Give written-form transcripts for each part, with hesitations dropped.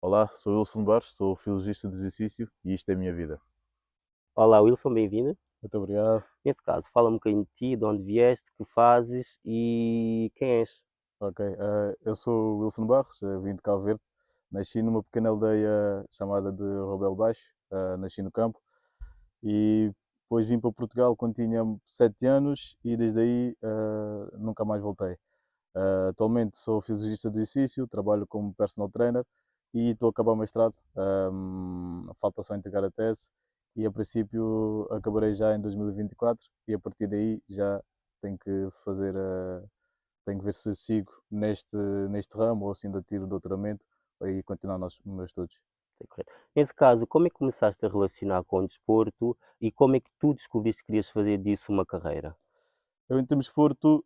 Olá, sou Wilson Barros, sou filologista de exercício e isto é a minha vida. Olá, Wilson, bem-vindo. Muito obrigado. Nesse caso, fala um bocadinho de ti, de onde vieste, que fazes e quem és. Ok, eu sou o Wilson Barros, vim de Cabo Verde, nasci numa pequena aldeia chamada de Robelo Baixo, nasci no campo e depois vim para Portugal quando tinha 7 anos e desde aí nunca mais voltei. Atualmente sou fisioterapeuta de exercício, trabalho como personal trainer e estou a acabar o mestrado. Falta só entregar a tese e a princípio acabarei já em 2024 e a partir daí já tenho que fazer, tenho que ver se sigo neste ramo ou se ainda tiro doutoramento e continuar nos meus estudos. Sei correto. Nesse caso, como é que começaste a relacionar com o desporto e como é que tu descobriste que querias fazer disso uma carreira? Eu, em termos de desporto,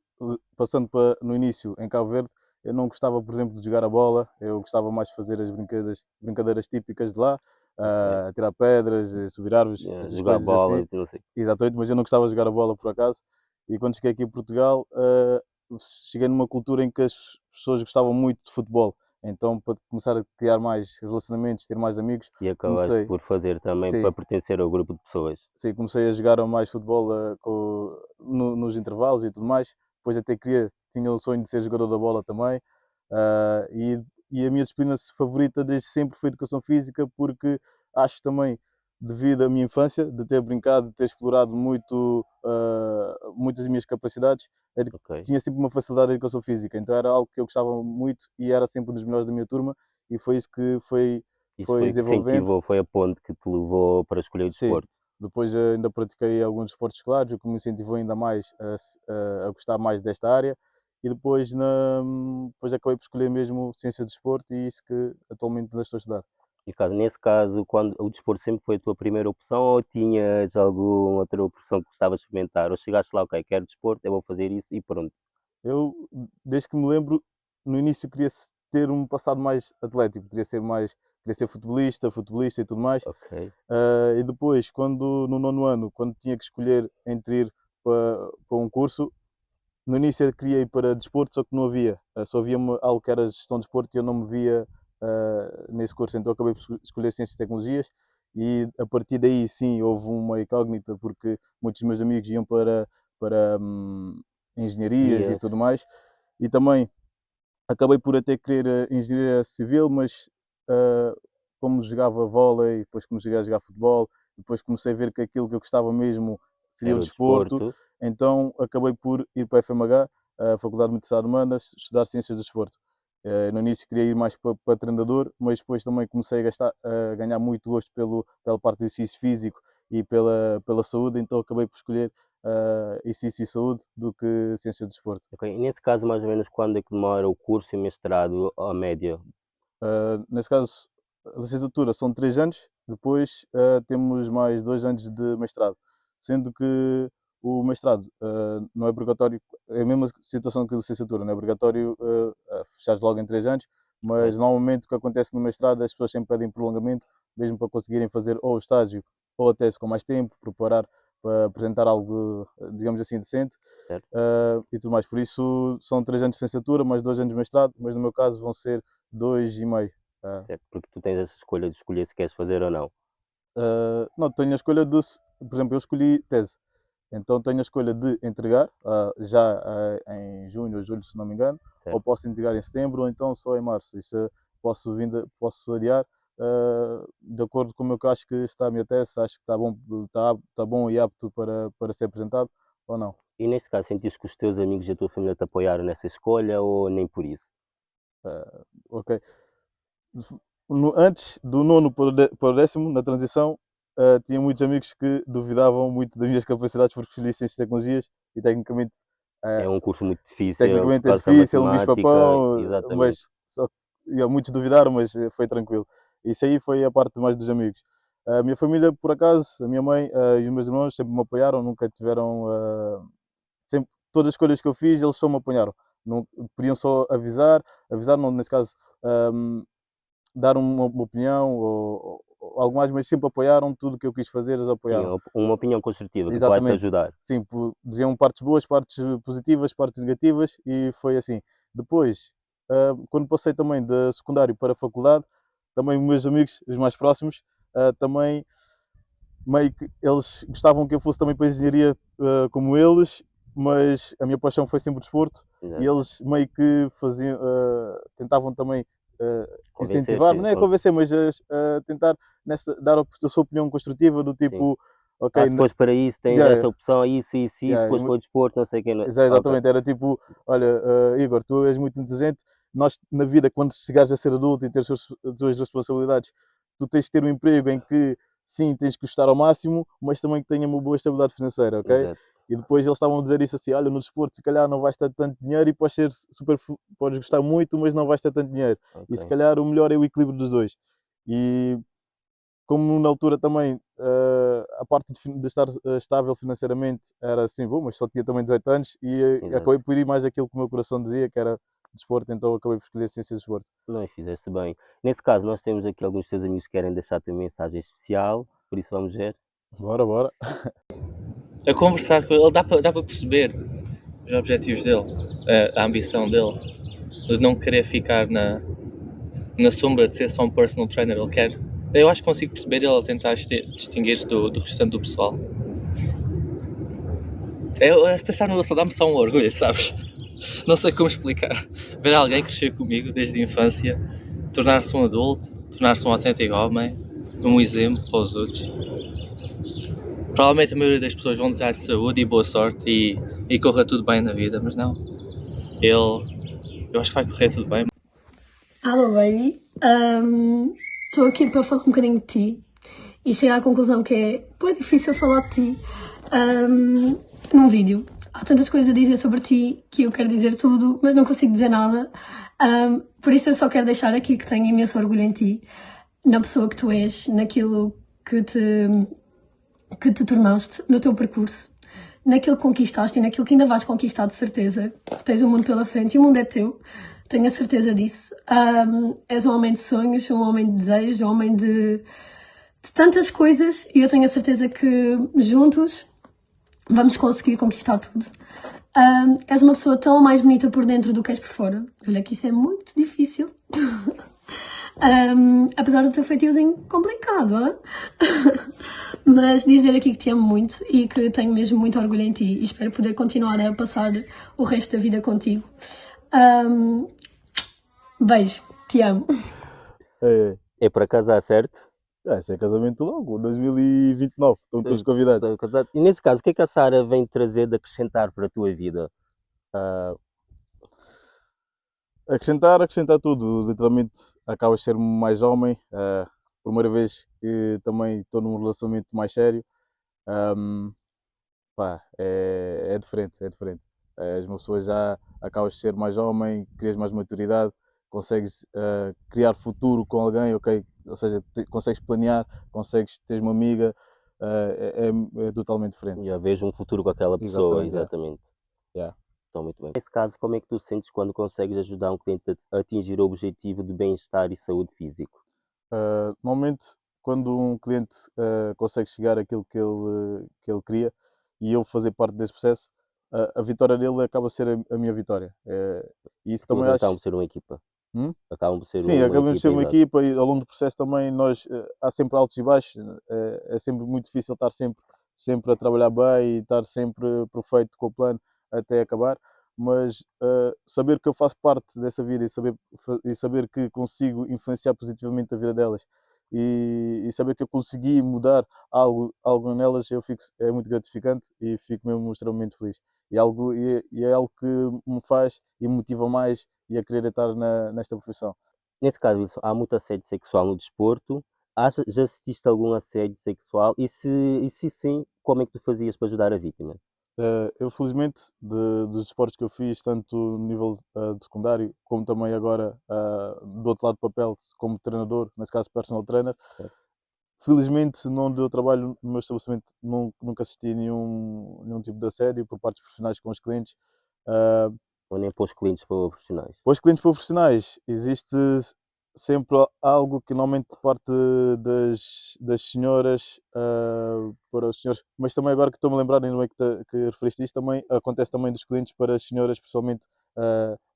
passando para, no início em Cabo Verde, eu não gostava, por exemplo, de jogar a bola, eu gostava mais de fazer as brincadeiras típicas de lá, Ok. atirar pedras, subir árvores, essas Jogar coisas bola assim. e não sei. Exatamente, mas eu não gostava de jogar a bola por acaso. E quando cheguei aqui a Portugal, cheguei numa cultura em que as pessoas gostavam muito de futebol. Então, para começar a criar mais relacionamentos, ter mais amigos, E acabaste comecei, por fazer também para sim, pertencer ao grupo de pessoas. sim, comecei a jogar mais futebol nos intervalos e tudo mais. Depois até tinha o sonho de ser jogador da bola também. Ah, e a minha disciplina favorita desde sempre foi educação física, porque acho também, devido à minha infância, de ter brincado, de ter explorado muitas das minhas capacidades, Ok. tinha sempre uma facilidade em educação física. Então era algo que eu gostava muito e era sempre um dos melhores da minha turma. E foi isso que Isso foi foi o que desenvolvendo. incentivou, foi a ponte que te levou para escolher o Sim, desporto. depois ainda pratiquei alguns esportes escolares, o que me incentivou ainda mais a gostar mais desta área. E depois acabei por escolher mesmo Ciência do Desporto e isso que atualmente ainda estou a estudar. E caso, nesse caso, quando o desporto sempre foi a tua primeira opção ou tinhas alguma outra opção que gostavas de experimentar? Ou chegaste lá, ok, quero desporto, eu vou fazer isso e pronto. Eu, desde que me lembro, no início queria ter um passado mais atlético, queria ser futebolista e tudo mais. Ok. E depois, quando no nono ano, quando tinha que escolher entre ir para um curso, no início eu queria ir para desporto, só que não havia. Só havia algo que era gestão de desporto e eu não me via nesse curso. Então acabei por escolher Ciências e Tecnologias e a partir daí sim houve uma incógnita porque muitos dos meus amigos iam para engenharias e Ias, tudo mais. E também acabei por até querer engenharia civil, mas uh, como jogava vôlei, depois comecei a jogar futebol, depois comecei a ver que aquilo que eu gostava mesmo seria o era o desporto, desporto. então acabei por ir para a FMH, a Faculdade de Medicina de Humanas, estudar Ciências do Desporto. No início queria ir mais para treinador, mas depois também comecei a ganhar muito gosto pela parte do exercício físico e pela saúde, então acabei por escolher exercício e saúde do que ciência do desporto. Ok. E nesse caso, mais ou menos, quando é que demora o curso e o mestrado, a média? Nesse caso, a licenciatura são 3 anos, depois temos mais 2 anos de mestrado, sendo que o mestrado não é obrigatório, é a mesma situação que a licenciatura, não é obrigatório fechar logo em 3 anos, mas Correto. normalmente o que acontece no mestrado as pessoas sempre pedem prolongamento, mesmo para conseguirem fazer ou o estágio ou a tese com mais tempo, preparar para apresentar algo, digamos assim, decente Certo? e tudo mais. Por isso são 3 anos de licenciatura, mais 2 anos de mestrado, mas no meu caso vão ser 2 e meio. Ah, Certo. Porque tu tens essa escolha de escolher se queres fazer ou não. não, tenho a escolha de, por exemplo, eu escolhi tese, então tenho a escolha de entregar já em junho ou julho, se não me engano, ou Certo? posso entregar em setembro ou então só em março. Isso posso adiar de acordo com o que eu acho que está a minha tese, acho que está bom e apto para ser apresentado ou não. E nesse caso, sentiste que os teus amigos e a tua família te apoiaram nessa escolha ou nem por isso? Ok. Antes do nono para o décimo, na transição, tinha muitos amigos que duvidavam muito das minhas capacidades porque escolhi ciências e tecnologias e É uh, um curso muito difícil por tecnicamente é causa da difícil, um matemática, bicho-papão, exatamente. mas muitos duvidaram, mas foi tranquilo. Isso aí foi a parte mais dos amigos. A minha família, por acaso, a minha mãe e os meus irmãos sempre me apoiaram, nunca tiveram. Sempre, todas as escolhas que eu fiz, eles só me apoiaram. Não, podiam só avisar não, nesse caso, um, dar uma opinião ou algo mais, mas sempre apoiaram tudo o que eu quis fazer, eles Sim, apoiaram. uma opinião construtiva que vai te Exatamente. ajudar. Sim, diziam partes boas, partes positivas, partes negativas e foi assim. Depois, quando passei também da secundário para a faculdade, também meus amigos, os mais próximos, também meio que eles gostavam que eu fosse também para a engenharia como eles, mas a minha paixão foi sempre o desporto e Exato. eles meio que faziam, tentavam também incentivar, Convencer-te, não é convencer, mas tentar dar a sua opinião construtiva do sim. tipo, Ah, ok, se fores para isso, tens yeah, essa opção, isso, isso, isso, se yeah, fores para o desporto, não sei o que. Ok, exatamente, era tipo, olha, Igor, tu és muito inteligente, nós na vida, quando chegares a ser adulto e ter as tuas responsabilidades, tu tens de ter um emprego em que, sim, tens que gostar ao máximo, mas também que tenha uma boa estabilidade financeira, ok? exato, E depois eles estavam a dizer isso assim, olha, no desporto se calhar não vais ter tanto dinheiro e podes ser super, podes gostar muito, mas não vais ter tanto dinheiro. E se ok. calhar o melhor é o equilíbrio dos dois. E como na altura também a parte de estar estável financeiramente era assim, bom, mas só tinha também 18 anos e Exato. acabei por ir mais aquilo que o meu coração dizia, que era desporto, então acabei por escolher ciências de desporto. Não, fizeste bem. Nesse caso, nós temos aqui alguns teus amigos que querem deixar-te uma mensagem especial, por isso vamos ver. Bora, bora. A conversar com ele, dá para perceber os objetivos dele, a ambição dele, de não querer ficar na sombra de ser só um personal trainer. Ele quer. Eu acho que consigo perceber ele a tentar distinguir-se do restante do pessoal. Pensar no Wilson dá-me só um orgulho, sabes? Não sei como explicar. Ver alguém crescer comigo desde a infância, tornar-se um adulto, tornar-se um autêntico homem, um exemplo para os outros. Provavelmente a maioria das pessoas vão desejar saúde e boa sorte e corra tudo bem na vida, mas não. Eu acho que vai correr tudo bem. Alô, baby. Estou aqui para falar um bocadinho de ti e chegar à conclusão que é difícil falar de ti num vídeo. Há tantas coisas a dizer sobre ti que eu quero dizer tudo, mas não consigo dizer nada. Por isso eu só quero deixar aqui que tenho imenso orgulho em ti, na pessoa que tu és, naquilo que te tornaste, no teu percurso, naquilo que conquistaste e naquilo que ainda vais conquistar de certeza. Tens o mundo pela frente e o mundo é teu. Tenho a certeza disso. És um homem de sonhos, um homem de desejos, um homem de tantas coisas e eu tenho a certeza que juntos vamos conseguir conquistar tudo. És uma pessoa tão mais bonita por dentro do que és por fora. Olha que isso é muito difícil. Apesar do teu feitiozinho complicado, hein? Mas dizer aqui que te amo muito e que tenho mesmo muito orgulho em ti e espero poder continuar a passar o resto da vida contigo. Beijo, te amo. É para casar, certo? Esse é casamento logo, 2029, estão todos convidados. Para casar. E nesse caso, o que é que a Sara vem trazer de acrescentar para a tua vida? Acrescentar tudo, literalmente acabas de ser mais homem, primeira vez que também estou num relacionamento mais sério, pá, é diferente, é diferente. És uma pessoa já acabas de ser mais homem, crias mais maturidade, consegues criar futuro com alguém, ok? Ou seja, consegues planear, consegues ter uma amiga, é totalmente diferente. Já vejo um futuro com aquela pessoa, Exatamente, exatamente. yeah. Então, muito bem. Nesse caso, como é que tu sentes quando consegues ajudar um cliente a atingir o objetivo de bem-estar e saúde físico? Normalmente, quando um cliente consegue chegar àquilo que ele queria e eu fazer parte desse processo, a vitória dele acaba a ser a minha vitória. E isso Porque também vocês acabam acho. por ser uma equipa. Hum? Acabam por ser Sim, uma acabamos de ser equipa, uma exato. equipa e ao longo do processo também nós há sempre altos e baixos. É sempre muito difícil estar sempre a trabalhar bem e estar sempre perfeito com o plano até acabar. Mas saber que eu faço parte dessa vida e saber que consigo influenciar positivamente a vida delas e saber que eu consegui mudar algo nelas, é muito gratificante e fico mesmo extremamente feliz. E é algo que me faz e me motiva mais e a querer estar nesta profissão. Nesse caso, Wilson, há muito assédio sexual no desporto. Já assististe a algum assédio sexual? E se sim, como é que tu fazias para ajudar a vítima? Eu felizmente dos esportes que eu fiz, tanto no nível de secundário, como também agora do outro lado do papel, como treinador, nesse caso personal trainer, Certo. felizmente não deu trabalho no meu estabelecimento, nunca assisti a nenhum tipo de assédio por partes profissionais com os clientes. Ah, Ou nem para os clientes profissionais? Para os clientes profissionais, existe sempre algo que normalmente parte das senhoras para os senhores, mas também agora que estou-me a lembrar, ainda bem que referiste isto, também acontece também dos clientes para as senhoras, principalmente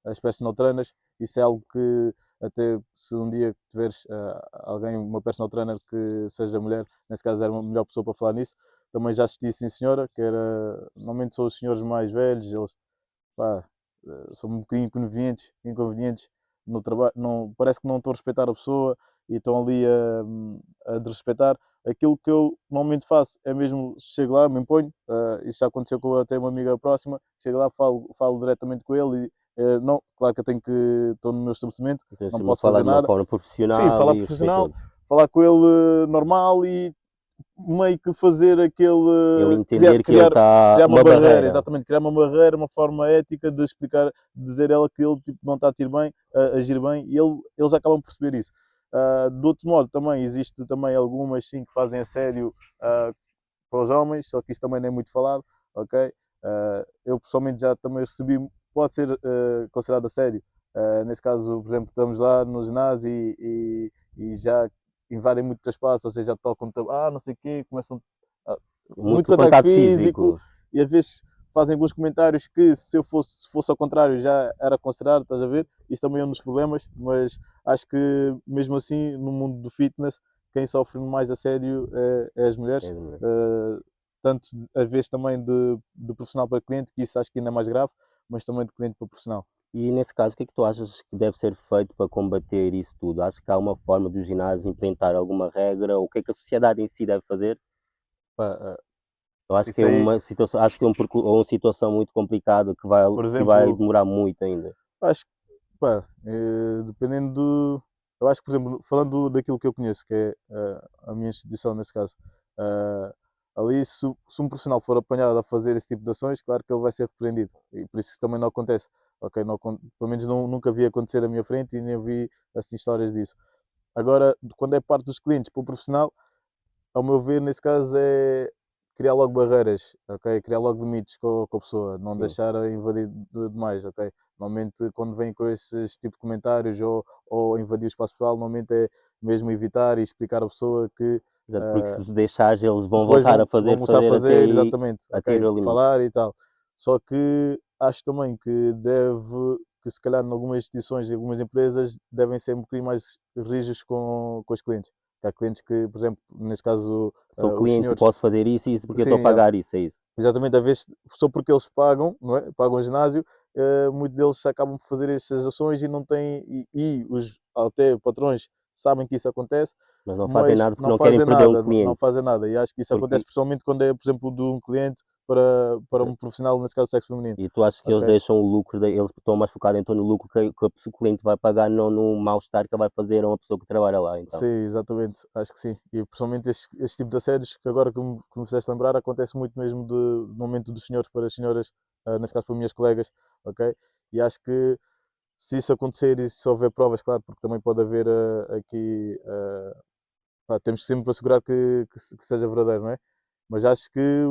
as personal trainers. Isso é algo que até se um dia tiveres alguém, uma personal trainer que seja mulher, nesse caso era uma melhor pessoa para falar nisso. Também já assisti, sim senhora, que era, normalmente são os senhores mais velhos, eles pá, são um bocadinho inconvenientes no trabalho, não, parece que não estão a respeitar a pessoa e estão ali a desrespeitar. Aquilo que eu normalmente faço é mesmo, chego lá, me imponho, isso já aconteceu com até uma amiga próxima, chego lá, falo diretamente com ele e não, claro que eu tenho que, estou no meu estabelecimento, Então, não assim, posso falar fazer de uma nada. forma Sim, profissional falar e profissional, respeitoso. falar com ele normal e meio que fazer Ele aquele, entender que ele está criar uma uma barreira, barreira. exatamente, criar uma barreira, uma forma ética de explicar, de dizer ela que ele tipo, não está a agir bem, e eles acabam por perceber isso. Do outro modo, também existe também algumas sim que fazem a sério para os homens, só que isso também não é muito falado, ok? Eu pessoalmente já também recebi, pode ser considerado a sério. Nesse caso, por exemplo, estamos lá no ginásio e já invadem muito espaço, ou seja, já tocam, não sei o quê, começam muito Muito contacto contato físico físico. e às vezes fazem alguns comentários que se fosse ao contrário já era considerado, estás a ver? Isso também é um dos problemas, mas acho que mesmo assim no mundo do fitness quem sofre mais a sério é as mulheres, tanto às vezes também de profissional para cliente, que isso acho que ainda é mais grave, mas também de cliente para profissional. E nesse caso, o que é que tu achas que deve ser feito para combater isso tudo? Achas que há uma forma do ginásio implementar alguma regra? O que é que a sociedade em si deve fazer? Pá, Eu acho que isso é aí, uma situação, acho que é uma situação muito complicada por que vai exemplo, demorar muito ainda. acho que, pá, dependendo do. Eu acho que, por exemplo, falando daquilo que eu conheço, que é a minha instituição nesse caso, eh, ali se um profissional for apanhado a fazer esse tipo de ações, claro que ele vai ser repreendido. E por isso que também não acontece. Ok, não, pelo menos nunca vi acontecer à minha frente e nem vi assim histórias disso. Agora, quando é parte dos clientes para o profissional, ao meu ver, nesse caso, é criar logo barreiras, ok? Criar logo limites com a pessoa, não Sim. deixar invadir demais, ok? Normalmente, quando vem com esses tipo de comentários ou invadir o espaço pessoal, normalmente é mesmo evitar e explicar à pessoa que Exato, porque se deixares, eles vão depois voltar a vão fazer, começar a fazer até fazer, aí, exatamente, atingir ok? o limite. Falar e tal. Só que acho também que se calhar em algumas instituições e algumas empresas devem ser um bocadinho mais rígidos com os clientes. Há clientes que, por exemplo, neste caso, Sou os cliente, senhores, posso fazer isso e isso porque eu estou a sim, pagar isso, é isso. exatamente, às vezes só porque eles pagam, não é? Pagam o ginásio, muitos deles acabam por fazer essas ações e não têm, e os até patrões sabem que isso acontece, Mas não fazem mas nada porque não não querem fazem perder um nada, não cliente. fazem nada. E acho que isso acontece Porque, principalmente quando é, por exemplo, de um cliente para um profissional, nesse caso, sexo feminino. e tu achas que eles Ok? deixam o lucro, eles estão mais focados então no lucro que o cliente vai pagar, não no mal-estar que ele vai fazer a uma pessoa que trabalha lá, então. Sim, exatamente, acho que sim. E principalmente este tipo de assédios, que agora que me fizeste lembrar, acontece muito mesmo no momento dos senhores para as senhoras, nesse caso para minhas colegas, ok? E acho que se isso acontecer e se houver provas, claro, porque também pode haver aqui, temos sempre para assegurar que seja verdadeiro, não é? Mas acho que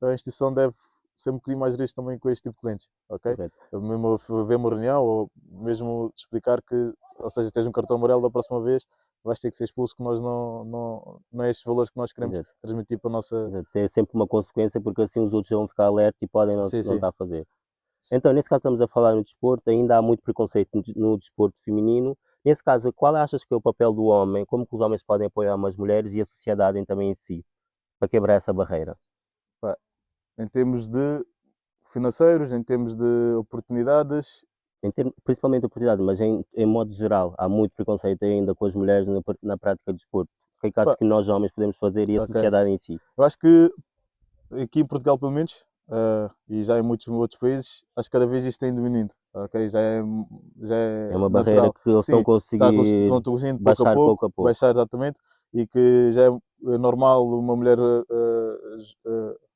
a instituição deve ser um bocadinho mais rígida também com este tipo de clientes, ok? Correto. Mesmo haver uma reunião ou mesmo explicar que, ou seja, tens um cartão amarelo da próxima vez, vais ter que ser expulso, que nós não é estes valores que nós queremos Exato. transmitir para a nossa. Exato. Tem sempre uma consequência porque assim os outros já vão ficar alerta e podem não, Sim, não sim. estar a fazer. Então, nesse caso, estamos a falar no desporto, ainda há muito preconceito no desporto feminino. Nesse caso, qual achas que é o papel do homem? Como que os homens podem apoiar umas mulheres e a sociedade também em si, para quebrar essa barreira? Pá, em termos de financeiros, em termos de oportunidades, Principalmente a oportunidade, mas em modo geral, há muito preconceito ainda com as mulheres na prática de desporto. O que é que achas pá, que nós homens podemos fazer e a ok. sociedade em si? Eu acho que aqui em Portugal, pelo menos, e já em muitos outros países, acho que cada vez isto tem diminuindo, ok? Já É é uma barreira natural. que eles estão a Sim, conseguir estão conseguindo baixar pouco a pouco. baixar exatamente, e que já é normal uma mulher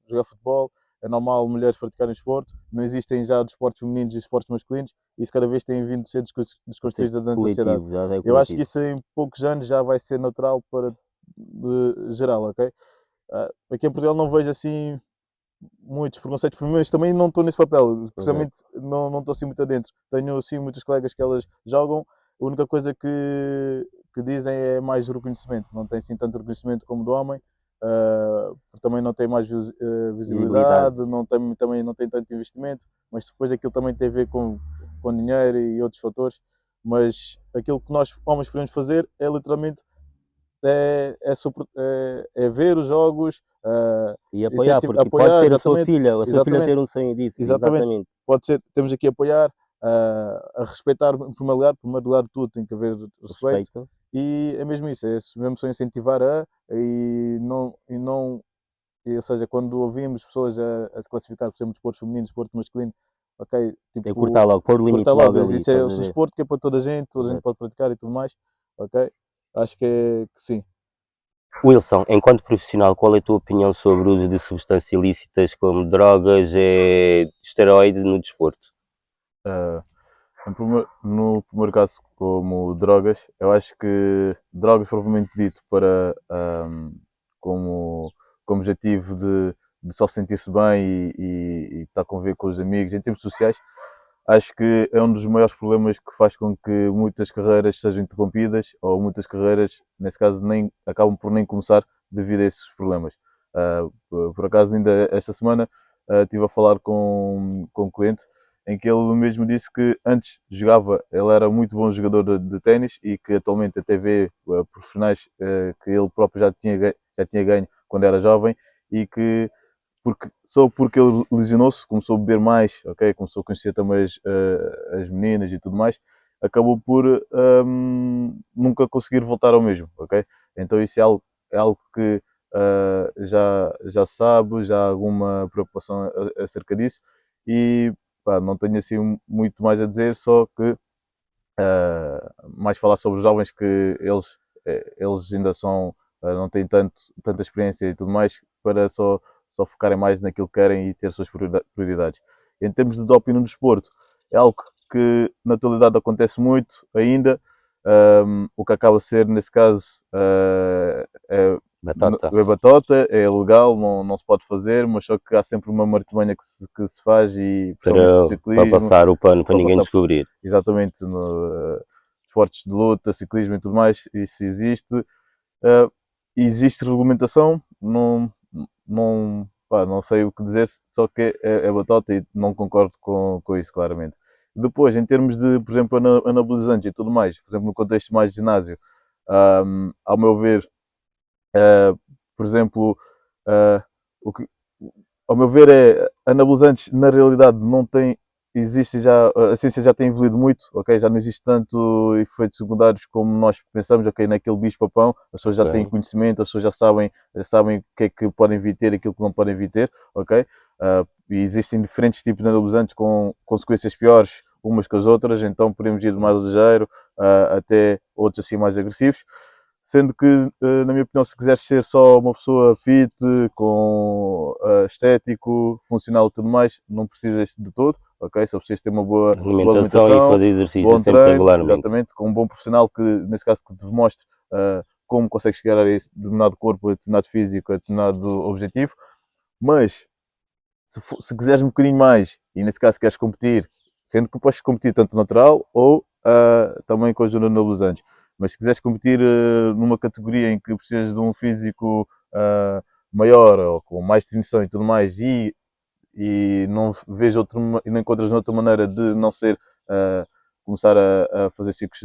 jogar futebol, é normal mulheres praticarem esporte, não existem já desportos femininos e esportes masculinos, e isso cada vez tem vindo a ser A ser desconstruído dentro da sociedade. coletivo, já é Eu acho que coletivo. isso em poucos anos já vai ser natural para geral, ok? Aqui em Portugal não vejo assim muitos preconceitos, mas também não estou nesse papel, Exato. precisamente não estou assim muito adentro. Tenho assim muitos colegas que elas jogam, a única coisa que dizem é mais reconhecimento, não tem assim tanto reconhecimento como do homem, porque também não tem mais visibilidade, Visibilidade. também não tem tanto investimento, mas depois aquilo também tem a ver com dinheiro e outros fatores. Mas aquilo que nós homens podemos fazer é literalmente é ver os jogos, E apoiar, porque pode apoiar, ser a sua exatamente, filha ter um sonho disso, exatamente. exatamente. Pode ser, temos aqui a apoiar, a respeitar em primeiro lugar de tudo, tem que haver respeito. Respeito. E é mesmo isso, é mesmo só incentivar ou seja, quando ouvimos pessoas a se classificar por ser um desporto feminino, desporto masculino, ok, tipo, É cortar logo, pôr o limite cortar logo logo, ali, isso é estás a um ver? desporto que é para toda a gente Exato. pode praticar e tudo mais, ok? Acho que sim. Wilson, enquanto profissional, qual é a tua opinião sobre o uso de substâncias ilícitas como drogas e esteroides no desporto? No primeiro caso, como drogas, eu acho que drogas propriamente dito como, como objetivo de só sentir-se bem e estar a conviver com os amigos em termos sociais, acho que é um dos maiores problemas que faz com que muitas carreiras sejam interrompidas ou muitas carreiras, nesse caso, nem acabam por nem começar devido a esses problemas. Por acaso, ainda esta semana, estive a falar com um cliente em que ele mesmo disse que antes jogava, ele era muito bom jogador de ténis e que atualmente até vê profissionais que ele próprio já tinha ganho quando era jovem e que só porque ele lesionou-se, começou a beber mais, ok? Começou a conhecer também as meninas e tudo mais, acabou por nunca conseguir voltar ao mesmo, ok? Então isso é algo que já se sabe, já há alguma preocupação acerca disso e pá, não tenho assim muito mais a dizer, só que mais falar sobre os jovens que eles ainda não têm tanta experiência e tudo mais para só focarem mais naquilo que querem e ter as suas prioridades. Em termos de doping no desporto, é algo que na atualidade acontece muito ainda. O que acaba a ser, nesse caso, Batata. é batota, é ilegal, não se pode fazer, mas só que há sempre uma martimanha que se faz e principalmente no Para ciclismo, passar o pano para para ninguém passar descobrir. exatamente no esportes de luta, ciclismo e tudo mais, isso existe. Uh, existe regulamentação, não sei o que dizer, só que é batota e não concordo com isso, claramente. Depois, em termos de, por exemplo, anabolizantes e tudo mais, por exemplo, no contexto mais de ginásio, ao meu ver, por exemplo, uh, o que, ao meu ver, anabolizantes na realidade não tem, existe já, a ciência já tem evoluído muito, ok? Já não existe tanto efeitos secundários como nós pensamos, ok? Naquele bicho-papão, as pessoas já têm conhecimento, as pessoas já sabem o que é que podem vir ter e aquilo que não podem vir ter, ok? E existem diferentes tipos de anabolizantes com consequências piores umas que as outras, então podemos ir do mais ligeiro até outros assim mais agressivos. Sendo que, na minha opinião, se quiseres ser só uma pessoa fit, com estético, funcional e tudo mais, não precisas de todo, ok? Só precisas ter uma boa Alimentação e alimentação, fazer exercício bom sempre treino, regularmente. exatamente, com um bom profissional que, nesse caso, que te demonstre como consegues chegar a esse determinado corpo, a determinado físico, a determinado objetivo. Mas, se quiseres um bocadinho mais, e nesse caso queres competir, sendo que podes competir tanto natural ou também com os anabolizantes. Mas se quiseres competir numa categoria em que precisas de um físico maior ou com mais definição e tudo mais e e não encontras outra maneira de não ser começar a fazer ciclos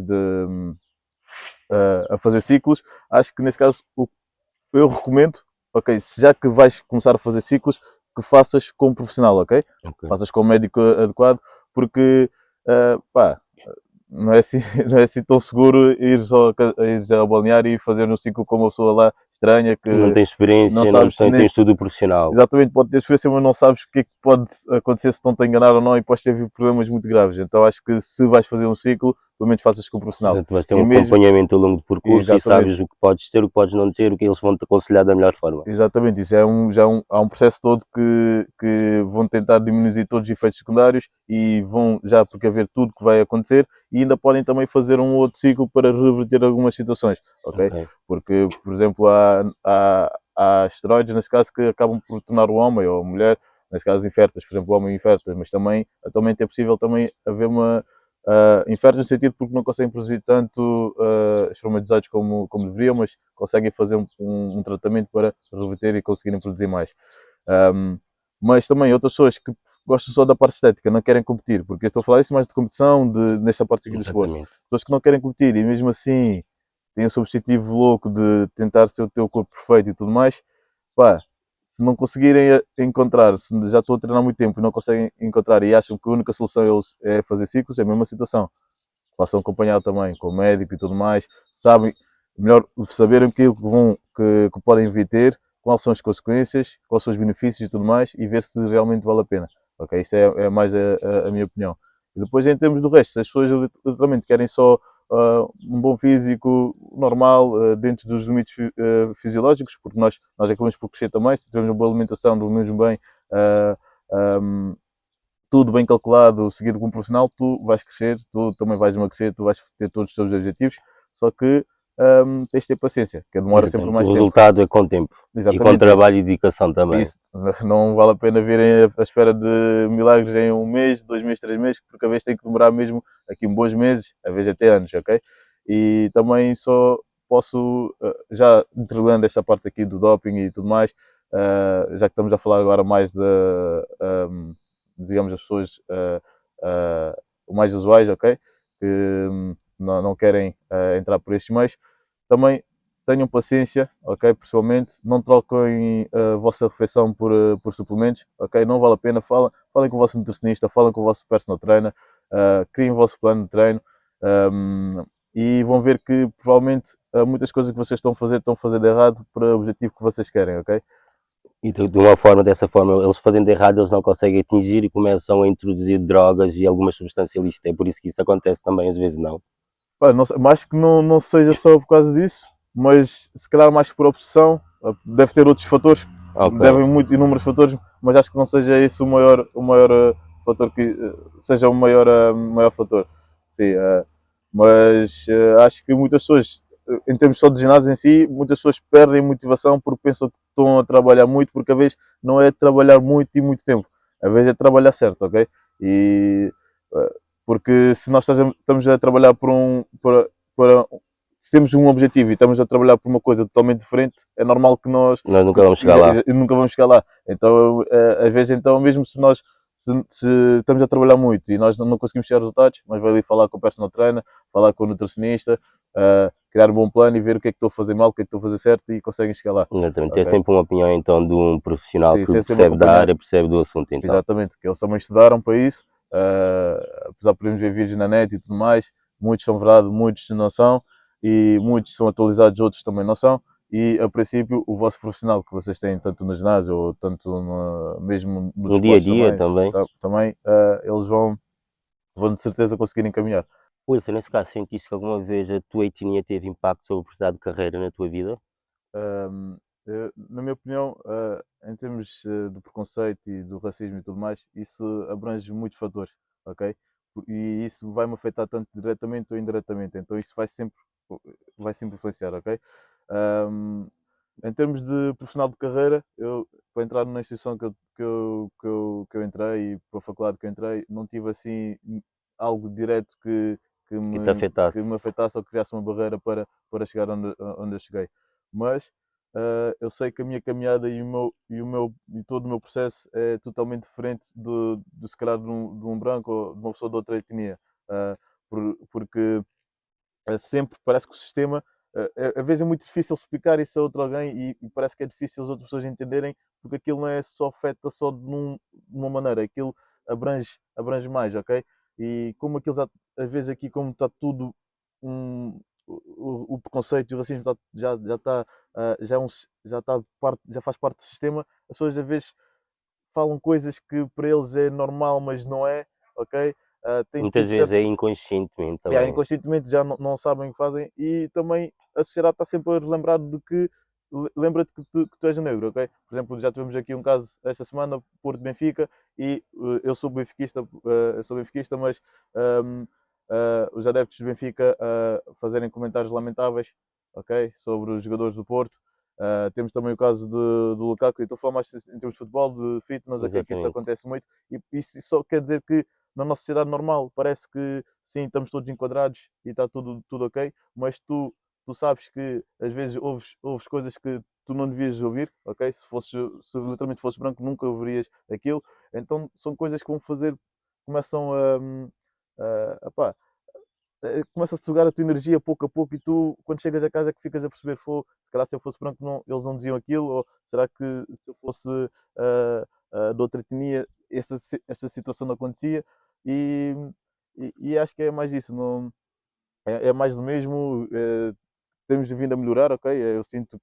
a fazer ciclos, acho que nesse caso eu recomendo, ok, já que vais começar a fazer ciclos, que faças como profissional, ok? Faças com um médico adequado, porque pá, não é assim, não é assim tão seguro ir ao balneário e fazer um ciclo com uma pessoa lá estranha que Não tens experiência, não não sabes se tens estudo profissional. exatamente, pode ter experiência, mas não sabes o que é que pode acontecer se estão a enganar ou não e podes ter problemas muito graves. Então acho que se vais fazer um ciclo, pelo menos faças com um profissional. Portanto, vais ter E um mesmo- acompanhamento ao longo do percurso e Exatamente. sabes o que podes ter, o que podes não ter, o que eles vão te aconselhar da melhor forma. Exatamente, isso há um processo todo que vão tentar diminuir todos os efeitos secundários e vão já precaver tudo que vai acontecer e ainda podem também fazer um outro ciclo para reverter algumas situações, ok? Porque, por exemplo, há esteroides, nesse caso, que acabam por tornar o homem ou a mulher, nesse caso inférteis, por exemplo, o homem infértil, mas também atualmente é possível também haver infertos no sentido porque não conseguem produzir tanto espermatozoides como deveriam, mas conseguem fazer um tratamento para reverter e conseguirem produzir mais. Mas também outras pessoas que gostam só da parte estética, não querem competir, porque eu estou a falar isso mais de competição, nesta parte aqui do esporte. Exatamente. Pessoas que não querem competir e mesmo assim têm esse objetivo louco de tentar ser o teu corpo perfeito e tudo mais, pá, se não conseguirem encontrar, se já estou a treinar há muito tempo e não conseguem encontrar e acham que a única solução é fazer ciclos, é a mesma situação. Façam acompanhar também com o médico e tudo mais, sabem, melhor saberem aquilo que podem vir ter, quais são as consequências, quais são os benefícios e tudo mais, e ver se realmente vale a pena. Ok? Isto é mais a minha opinião. E depois, em termos do resto, se as pessoas literalmente querem só um bom físico normal, dentro dos limites fisiológicos, porque nós acabamos por crescer também, se tivermos uma boa alimentação, dormimos bem, tudo bem calculado, seguido com um profissional, tu vais crescer, tu também vais emagrecer, tu vais ter todos os teus objetivos, só que tens de ter paciência, que demora sempre Exatamente. mais O tempo. resultado é com tempo. E com Exatamente. trabalho e dedicação também. Isso, não vale a pena virem à espera de milagres em 1 mês, 2 meses, 3 meses, porque a vez tem que demorar mesmo aqui uns bons meses, a vez até anos, ok? E também só posso, já interligando esta parte aqui do doping e tudo mais, já que estamos a falar agora mais de, digamos, as pessoas mais usuais, ok? Que não querem entrar por estes meios, também tenham paciência, ok? Pessoalmente, não troquem a vossa refeição por suplementos, ok? Não vale a pena. Falem com o vosso nutricionista, falem com o vosso personal trainer, criem o vosso plano de treino e vão ver que provavelmente muitas coisas que vocês estão a fazer de errado para o objetivo que vocês querem, ok? E de uma forma, dessa forma, eles fazendo de errado, eles não conseguem atingir e começam a introduzir drogas e algumas substâncias ilícitas. É por isso que isso acontece também, às vezes não. Não sei, mais que não seja só por causa disso, mas se calhar mais por obsessão, deve ter outros fatores, devem inúmeros fatores, mas acho que não seja esse o maior fator que seja o maior fator. Sim, mas acho que muitas pessoas, em termos só de ginásio em si, muitas pessoas perdem motivação porque pensam que estão a trabalhar muito, porque a vez não é trabalhar muito e muito tempo, a vez é trabalhar certo, ok? E porque se nós estamos a trabalhar se temos um objetivo e estamos a trabalhar por uma coisa totalmente diferente, é normal que nós nunca vamos chegar lá. Nunca vamos chegar lá. Então, às vezes, então, mesmo se nós se estamos a trabalhar muito e nós não conseguimos chegar a resultados, mas vai ali falar com o personal trainer, falar com o nutricionista, criar um bom plano e ver o que é que estou a fazer mal, o que é que estou a fazer certo e conseguem chegar lá. Exatamente. Okay? Ter sempre uma opinião então de um profissional Sim, que percebe da área, percebe do assunto. Então. Exatamente, que eles também estudaram para isso, apesar de podermos ver vídeos na net e tudo mais, muitos são verdade, muitos não são, e muitos são atualizados, outros também não são. E a princípio, o vosso profissional que vocês têm tanto no ginásio ou tanto mesmo no dia a dia também, eles vão de certeza conseguir encaminhar. Wilson, nesse caso, sentiste que alguma vez a tua etnia teve impacto sobre a oportunidade de carreira na tua vida? Na minha opinião, em termos do preconceito e do racismo e tudo mais, isso abrange muitos fatores, ok? E isso vai-me afetar tanto diretamente ou indiretamente, então isso vai sempre influenciar, ok? Em termos de profissional de carreira, para entrar na instituição que eu entrei e para a faculdade que eu entrei, não tive assim algo direto que me afetasse ou criasse uma barreira para chegar onde eu cheguei. Mas eu sei que a minha caminhada e todo o meu processo é totalmente diferente de se calhar de um branco ou de uma pessoa de outra etnia, porque sempre parece que o sistema às vezes é muito difícil explicar isso a outro alguém e parece que é difícil as outras pessoas entenderem porque aquilo não é só afeta só de uma maneira, aquilo abrange mais, ok? E como aquilo às vezes aqui como está tudo o preconceito e o racismo já está já faz parte do sistema, as pessoas às vezes falam coisas que para eles é normal, mas não é, ok? Muitas vezes é inconscientemente também. Inconscientemente já não sabem o que fazem e também a sociedade está sempre a relembrar de que lembra-te que tu és negro, ok? Por exemplo, já tivemos aqui um caso esta semana, Porto Benfica, e eu sou benfiquista, mas os adeptos de Benfica fazerem comentários lamentáveis, ok? Sobre os jogadores do Porto. Temos também o caso do Lukaku, e estou a falar mais em termos de futebol, de fitness, aqui, que isso acontece muito, e isso só quer dizer que na nossa sociedade normal parece que sim, estamos todos enquadrados e está tudo ok, mas tu sabes que às vezes ouves coisas que tu não devias ouvir, ok? Se literalmente fosses branco, nunca ouvirias aquilo. Então são coisas que vão fazer, começam pá, começa a sugar a tua energia pouco a pouco e tu, quando chegas a casa, é que ficas a perceber, se calhar se eu fosse branco não, eles não diziam aquilo, ou será que se eu fosse de outra etnia, esta situação não acontecia? E, e acho que é mais isso, não, é mais do mesmo. Temos vindo a melhorar, ok? Eu sinto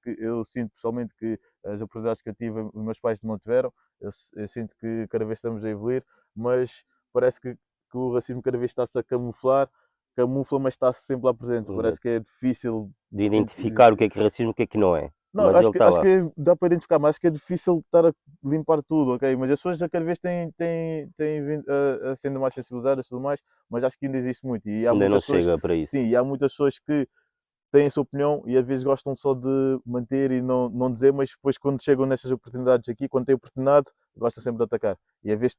pessoalmente que as oportunidades que eu tive, os meus pais não tiveram. Eu sinto que cada vez estamos a evoluir, mas parece que o racismo cada vez está-se a camufla, mas está sempre lá presente. Parece Exato. que é difícil. De identificar o que é racismo e o que não é. Não, Mas ele está acho lá. que dá para identificar, mas acho que é difícil estar a limpar tudo, ok? Mas as pessoas já cada vez têm vindo a sendo mais sensibilizadas e tudo mais, mas acho que ainda existe muito. E há Ainda não muitas pessoas, chega para isso. sim, e há muitas pessoas que têm a sua opinião e às vezes gostam só de manter e não dizer, mas depois quando chegam nessas oportunidades aqui, quando têm oportunidade, gostam sempre de atacar. E às vezes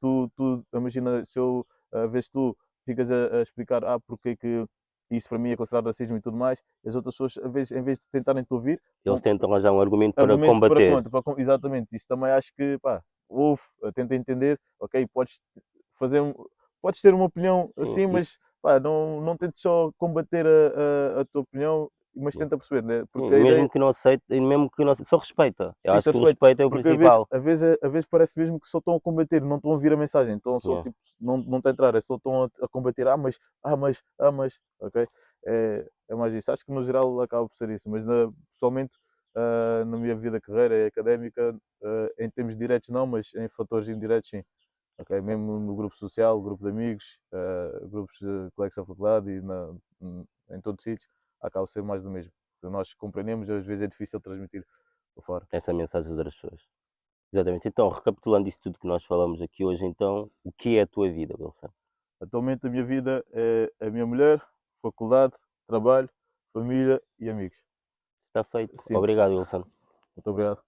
imagina, se eu, às vezes tu ficas a explicar porque é que isso para mim é considerado racismo e tudo mais, e as outras pessoas, às vezes, em vez de tentarem te ouvir, Eles tentam arranjar um argumento para argumentos para combater. contra, exatamente, isso também acho que, pá, ouve, tenta entender, ok, fazer, podes ter uma opinião Sim, assim, mas pá, não tentes só combater a tua opinião, mas sim. tenta perceber, né? Sim, Porque a ideia, mesmo que não aceite, mesmo que não aceite, só respeita. Eu sim, acho se que o respeito, respeito é o porque às vezes, principal. às vezes parece mesmo que só estão a combater, não estão a ouvir a mensagem, estão só Yeah. tipo, não estão a entrar, é só estão a combater, mas, ok? É mais isso. Acho que no geral acaba por ser isso, mas pessoalmente na minha vida carreira académica, em termos diretos não, mas em fatores indiretos sim. Ok, mesmo no grupo social, grupo de amigos, grupos de colegas da faculdade e em todos os sítios, acaba por ser mais do mesmo. Porque nós compreendemos e às vezes é difícil transmitir para fora. Essa mensagem das pessoas. Exatamente. Então, recapitulando isso tudo que nós falamos aqui hoje, então, o que é a tua vida, Wilson? Atualmente a minha vida é a minha mulher, faculdade, trabalho, família e amigos. Está feito. Simples. Obrigado, Wilson. Muito obrigado.